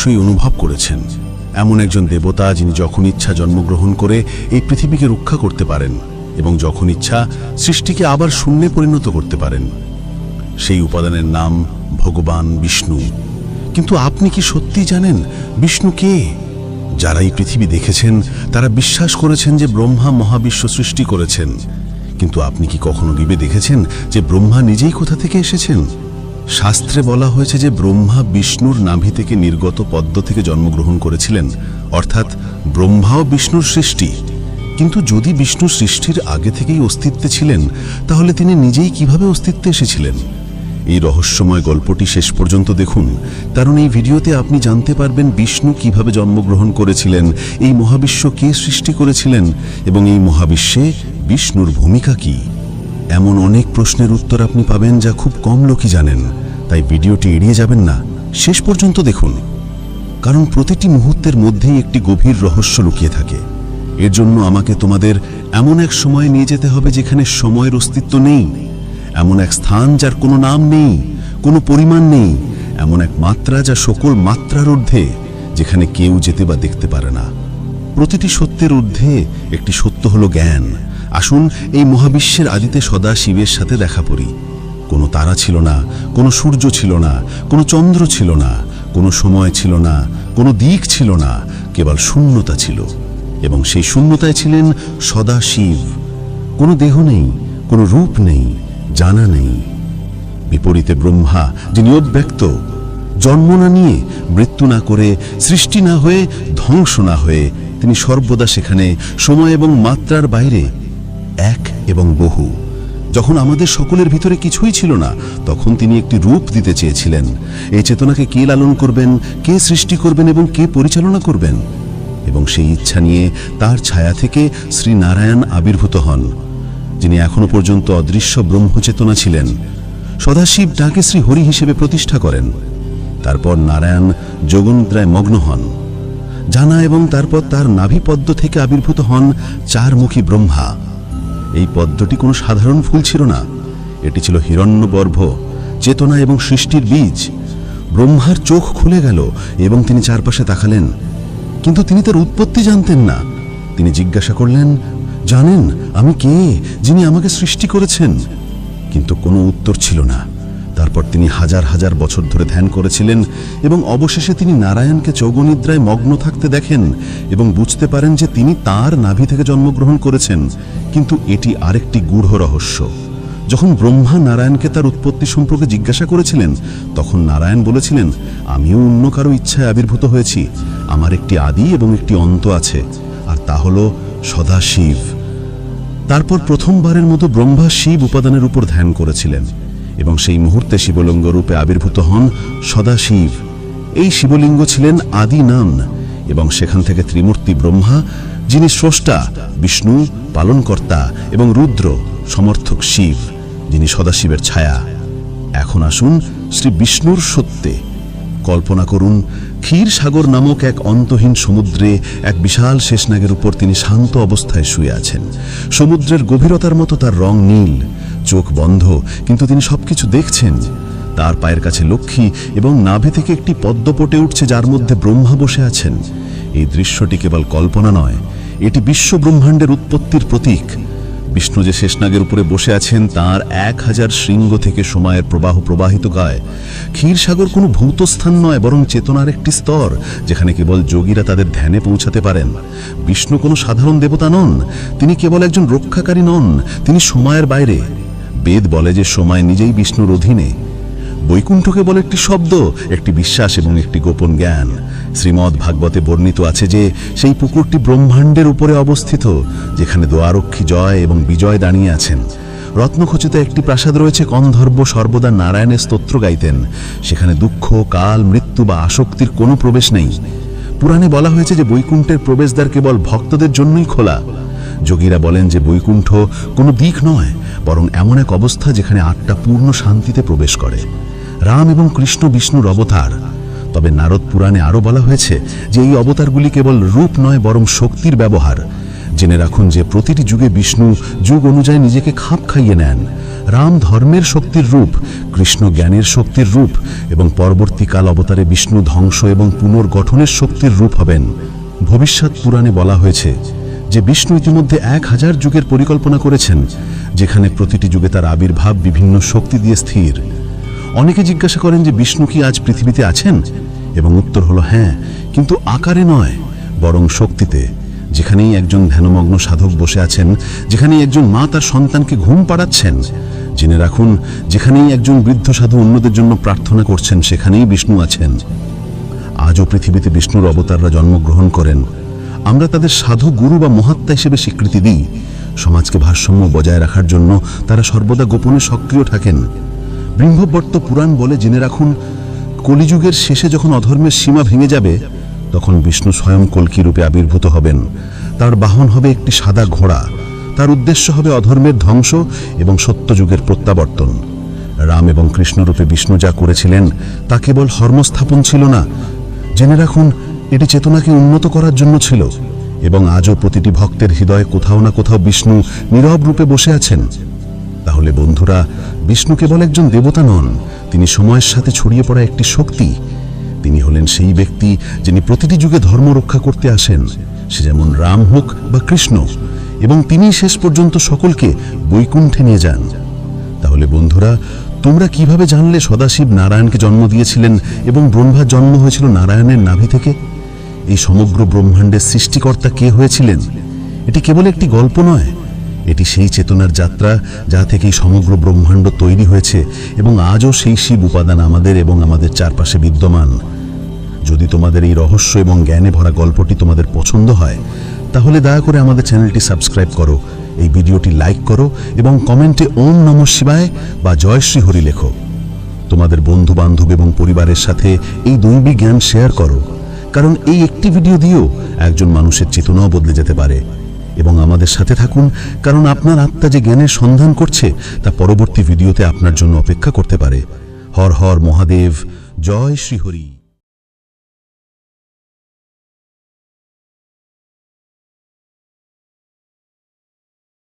অবশ্যই অনুভব করেছেন এমন একজন দেবতা যিনি যখন ইচ্ছা জন্মগ্রহণ করে এই পৃথিবীকে রক্ষা করতে পারেন এবং যখন ইচ্ছা সৃষ্টিকে আবার শূন্যে পরিণত করতে পারেন। সেই উপাদানের নাম ভগবান বিষ্ণু। কিন্তু আপনি কি সত্যি জানেন বিষ্ণু কে? যারা এই পৃথিবী দেখেছেন তারা বিশ্বাস করেছেন যে ব্রহ্মা মহাবিশ্ব সৃষ্টি করেছেন, কিন্তু আপনি কি কখনো ভেবে দেখেছেন যে ব্রহ্মা নিজেই কোথা থেকে এসেছেন? শাস্ত্রে বলা হয়েছে যে ব্রহ্মা বিষ্ণুর নাভি থেকে নির্গত পদ্ম থেকে জন্মগ্রহণ করেছিলেন, অর্থাৎ ব্রহ্মাও বিষ্ণুর সৃষ্টি। কিন্তু যদি বিষ্ণু সৃষ্টির আগে থেকেই অস্তিত্বে ছিলেন, তাহলে তিনি নিজেই কিভাবে অস্তিত্বে এসেছিলেন? এই রহস্যময় গল্পটি শেষ পর্যন্ত দেখুন, কারণ এই ভিডিওতে আপনি জানতে পারবেন বিষ্ণু কিভাবে জন্মগ্রহণ করেছিলেন, এই মহাবিশ্ব কে সৃষ্টি করেছিলেন এবং এই মহাবিশ্বে বিষ্ণুর ভূমিকা কি। এমন অনেক প্রশ্নের উত্তর আপনি পাবেন যা খুব কম লোকই জানেন, তাই ভিডিওটি এড়িয়ে যাবেন না, শেষ পর্যন্ত দেখুন। কারণ প্রতিটি মুহূর্তের মধ্যেই একটি গভীর রহস্য লুকিয়ে থাকে। এর জন্য আমাকে তোমাদের এমন এক সময়ে নিয়ে যেতে হবে যেখানে সময়ের অস্তিত্ব নেই, এমন এক স্থান যার কোনো নাম নেই, কোনো পরিমাণ নেই, এমন এক মাত্রা যা সকল মাত্রার ঊর্ধ্বে, যেখানে কেউ যেতে বা দেখতে পারে না। প্রতিটি সত্যের ঊর্ধ্বে একটি সত্য হলো জ্ঞান। আসুন এই মহাবিশ্বের আদিতে সদা শিবের সাথে দেখা করি। কোনো তারা ছিল না, কোনো সূর্য ছিল না, কোনো চন্দ্র ছিল না, কোনো সময় ছিল না, কোনো দিক ছিল না, কেবল শূন্যতা ছিল। এবং সেই শূন্যতায় ছিলেন সদা শিব। কোনো দেহ নেই, কোনো রূপ নেই, জানা নেই। বিপরীতে ব্রহ্মা, যিনি অব্যক্ত, জন্ম না নিয়ে, মৃত্যু না করে, সৃষ্টি না হয়ে, ধ্বংস না হয়ে, তিনি সর্বদা সেখানে সময় এবং মাত্রার বাইরে, এক এবং বহু। যখন আমাদের সকলের ভিতরে কিছুই ছিল না, তখন তিনি একটি রূপ দিতে চেয়েছিলেন। এই চেতনাকে কে লালন করবেন, কে সৃষ্টি করবেন এবং কে পরিচালনা করবেন? এবং সেই ইচ্ছা নিয়ে তার ছায়া থেকে শ্রী নারায়ণ আবির্ভূত হন, যিনি এখনো পর্যন্ত অদৃশ্য ব্রহ্মচেতনা ছিলেন। সদাশিব তাকে শ্রী হরি হিসেবে প্রতিষ্ঠা করেন। তারপর নারায়ণ যোগনিদ্রায় মগ্ন হন জানা, এবং তারপর তার নাভিপদ্ম থেকে আবির্ভূত হন চারমুখী ব্রহ্মা। এই পদ্মটি কোনো সাধারণ ফুল ছিল না, এটি ছিল হিরণ্যগর্ভ, চেতনা এবং সৃষ্টির বীজ। ব্রহ্মার চোখ খুলে গেল এবং তিনি চারপাশে তাকালেন, কিন্তু তিনি তার উৎপত্তি জানতেন না। তিনি জিজ্ঞাসা করলেন, জানেন আমি কে, যিনি আমাকে সৃষ্টি করেছেন? কিন্তু কোনো উত্তর ছিল না। তারপর তিনি হাজার হাজার বছর ধরে ধ্যান করেছিলেন এবং অবশেষে তিনি নারায়ণকে যোগনিদ্রায় মগ্ন থাকতে দেখেন এবং বুঝতে পারেন যে তিনি তার নাভি থেকে জন্মগ্রহণ করেছেন। কিন্তু এটি আরেকটি গূঢ় রহস্য। যখন ব্রহ্মা নারায়ণকে তার উৎপত্তি সম্পর্কে জিজ্ঞাসা করেছিলেন, তখন নারায়ণ বলেছিলেন, আমিও অন্য কারো ইচ্ছায় আবির্ভূত হয়েছি। আমার একটি আদি এবং একটি অন্ত আছে, আর তা হল সদাশিব। তারপর প্রথমবারের মতো ব্রহ্মা শিব উপাদানের উপর ধ্যান করেছিলেন এবং সেই মুহূর্তে শিবলিঙ্গ রূপে আবির্ভূত হন সদাশিব। এই শিবলিঙ্গ ছিলেন আদি নাম, এবং সেখান থেকে ত্রিমূর্তি ব্রহ্মা, যিনি স্রষ্টা, বিষ্ণু পালনকর্তা এবং রুদ্র সমর্থক শিব, যিনি সদাশিবের ছায়া। এখন আসুন শ্রী বিষ্ণুর সত্যে। কল্পনা করুন, ক্ষীর সাগর নামক এক অন্তহীন সমুদ্রে এক বিশাল শেষনাগের উপর তিনি শান্ত অবস্থায় শুয়ে আছেন। সমুদ্রের গভীরতার মতো তার রং নীল, চোখ বন্ধ, কিন্তু তিনি সবকিছু দেখছেন। তার পায়ের কাছে লক্ষ্মী এবং নাভি থেকে একটি পদ্ম ফুটে উঠছে, যার মধ্যে ব্রহ্মা বসে আছেন। এই দৃশ্যটি কেবল কল্পনা নয়, এটি বিশ্ব ব্রহ্মাণ্ডের উৎপত্তির প্রতীক। বিষ্ণু যে শেষনাগের উপরে বসে আছেন, তার 1000 শৃঙ্গ থেকে সময়ের প্রবাহ প্রবাহিত হয়। ক্ষীরসাগর কোনো ভৌত স্থান নয়, বরং চেতনার একটি স্তর, যেখানে কেবল যোগীরা তাদের ধ্যানে পৌঁছাতে পারেন। বিষ্ণু কোনো সাধারণ দেবতা নন, তিনি কেবল একজন রক্ষাকারী নন, তিনি সময়ের বাইরে। বেদ বলে যে সময় নিজেই বিষ্ণুর অধীনে। বৈকুণ্ঠ কেবল একটি শব্দ, একটি বিশ্বাস এবং একটি গোপন জ্ঞান। শ্রীমদ্ ভাগবতে বর্ণিত আছে যে সেই পুকুরটি ব্রহ্মাণ্ডের উপরে অবস্থিত, যেখানে দ্বারক্ষী জয় এবং বিজয় দাঁড়িয়ে আছেন। রত্নখচিত একটি প্রাসাদ রয়েছে, গন্ধর্ব সর্বদা নারায়ণের স্তোত্র গাইতেন। সেখানে দুঃখ, কাল, মৃত্যু বা আসক্তির কোনো প্রবেশ নেই। পুরাণে বলা হয়েছে যে বৈকুণ্ঠের প্রবেশদ্বার কেবল ভক্তদের জন্যই খোলা। যোগীরা বলেন যে বৈকুণ্ঠ কোনো দিক নয়, বরং এমন এক অবস্থা যেখানে আত্মা পূর্ণ শান্তিতে প্রবেশ করে। রাম এবং কৃষ্ণ বিষ্ণুর অবতার। তবে নারদ পুরাণে আরও বলা হয়েছে যে এই অবতারগুলি কেবল রূপ নয়, বরং শক্তির ব্যবহার। জেনে রাখুন যে প্রতিটি যুগে বিষ্ণু যুগ অনুযায়ী নিজেকে খাপ খাইয়ে নেন। রাম ধর্মের শক্তির রূপ, কৃষ্ণ জ্ঞানের শক্তির রূপ এবং পরবর্তীকাল অবতারে বিষ্ণু ধ্বংস এবং পুনর্গঠনের শক্তির রূপ হবেন। ভবিষ্যৎ পুরাণে বলা হয়েছে যে বিষ্ণু ইতিমধ্যে 1000 যুগের পরিকল্পনা করেছেন, যেখানে প্রতিটি যুগে তার আবির্ভাব বিভিন্ন শক্তি দিয়ে স্থির। অনেকে জিজ্ঞাসা করেন যে বিষ্ণু কি আজ পৃথিবীতে আছেন, এবং উত্তর হলো হ্যাঁ, কিন্তু আকারে নয়, বরং শক্তিতে। যেখানেই একজন ধ্যানমগ্ন সাধক বসে আছেন, যেখানেই একজন মা তার সন্তানকে ঘুম পাড়াচ্ছেন, জেনে রাখুন যেখানেই একজন বৃদ্ধ সাধু অন্যদের জন্য প্রার্থনা করছেন, সেখানেই বিষ্ণু আছেন। আজও পৃথিবীতে বিষ্ণুর অবতাররা জন্মগ্রহণ করেন। আমরা তাদের সাধু, গুরু বা মহাত্মা হিসেবে স্বীকৃতি দিই। সমাজকে ভারসাম্য বজায় রাখার জন্য তারা সর্বদা গোপনে সক্রিয় থাকেন। ব্রহ্মবর্ত পুরাণ বলে, জেনে রাখুন কলিযুগের শেষে যখন অধর্মের সীমা ভেঙে যাবে, তখন বিষ্ণু স্বয়ং কল্কি রূপে আবির্ভূত হবেন। তার বাহন হবে একটি সাদা ঘোড়া। তার উদ্দেশ্য হবে অধর্মের ধ্বংস এবং সত্যযুগের প্রত্যাবর্তন। রাম এবং কৃষ্ণ রূপে বিষ্ণু যা করেছিলেন তা কেবল ধর্মস্থাপন ছিল না, জেনে রাখুন এটি চেতনাকে উন্নত করার জন্য ছিল। এবং আজও প্রতিটি ভক্তের হৃদয়ে কোথাও না কোথাও বিষ্ণু নীরব রূপে বসে আছেন। তাহলে বন্ধুরা, বিষ্ণু কেবল একজন দেবতা নন, তিনি সময়ের সাথে ছড়িয়ে পড়া একটি শক্তি। তিনি হলেন সেই ব্যক্তি যিনি প্রতিটি যুগে ধর্ম রক্ষা করতে আসেন, সে যেমন রাম হোক বা কৃষ্ণ, এবং তিনি শেষ পর্যন্ত সকলকে বৈকুণ্ঠে নিয়ে যান। তাহলে বন্ধুরা, তোমরা কিভাবে জানলে সদাশিব নারায়ণকে জন্ম দিয়েছিলেন এবং ব্রহ্মার জন্ম হয়েছিল নারায়ণের নাভি থেকে? এই সমগ্র ব্রহ্মাণ্ডের সৃষ্টিকর্তা কে হয়েছিলেন? এটি কেবল একটি গল্প নয়, এটি সেই চেতনার যাত্রা যা থেকে এই সমগ্র ব্রহ্মাণ্ড তৈরি হয়েছে, এবং আজও সেই শিব উপাদান আমাদের এবং আমাদের চারপাশে বিদ্যমান। যদি তোমাদের এই রহস্য এবং জ্ঞানে ভরা গল্পটি তোমাদের পছন্দ হয়, তাহলে দয়া করে আমাদের চ্যানেলটি সাবস্ক্রাইব করো, এই ভিডিওটি লাইক করো এবং কমেন্টে ওম নমঃ শিবায় বা জয় শ্রী হরি লেখো। তোমাদের বন্ধু বান্ধব এবং পরিবারের সাথে এই দৈবিক জ্ঞান শেয়ার করো, কারণ এই একটি ভিডিও দিয়েও একজন মানুষের চেতনাও বদলে যেতে পারে। এবং আমাদের সাথে থাকুন, কারণ আপনার আত্মা যে জ্ঞানের সন্ধান করছে তা পরবর্তী ভিডিওতে আপনার জন্য অপেক্ষা করতে পারে। হর হর মহাদেব, জয় শ্রী হরি।